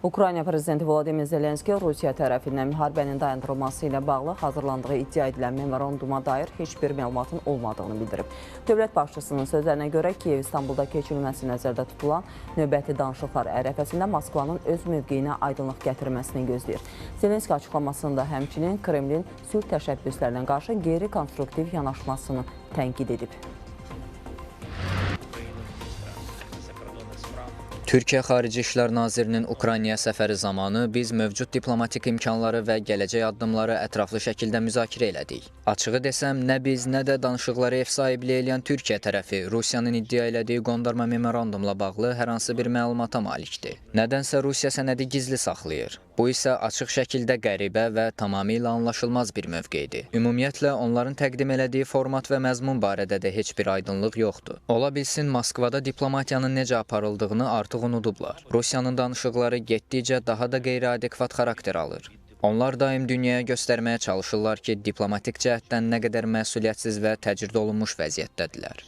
Ukrayna prezidenti Vladimir Zelenski Rusiya tərəfindən müharibənin dayandırılması ilə bağlı hazırlandığı iddia edilən memoranduma dair heç bir məlumatın olmadığını bildirib. Dövlət başçısının sözlərinə görə Kiyev İstanbulda keçirilməsi nəzərdə tutulan növbəti danışıqlar ərəfəsində Moskvanın öz mövqeyinə aydınlıq gətirməsini gözləyir. Zelenski açıqlamasında həmçinin Kremlin sülh təşəbbüslərinə qarşı qeyri-konstruktiv yanaşmasını tənqid edib. Türkiyə Xarici İşlər Nazirinin Ukraynaya səfəri zamanı biz mövcud diplomatik imkanları və gələcək addımları ətraflı şəkildə müzakirə elədik. Açığı desəm, nə biz, nə də danışıqları ev sahibliyi eləyən Türkiyə tərəfi Rusiyanın iddia elədiyi qondarma memorandumla bağlı hər hansı bir məlumata malikdir. Nədənsə Rusiya sənədi gizli saxlayır. Bu isə açıq şəkildə qəribə və tamamilə anlaşılmaz bir mövqedir. Ümumiyyətlə, onların təqdim elədiyi format və məzmun barədə də heç bir aydınlıq yoxdur. Ola bilsin, Moskvada diplomatiyanın necə aparıldığını artıq unudublar. Rusiyanın danışıqları getdikcə daha da qeyri-adekvat xarakter alır. Onlar daim dünyaya göstərməyə çalışırlar ki, diplomatik cəhətdən nə qədər məsuliyyətsiz və təcrid olunmuş vəziyyətdədirlər.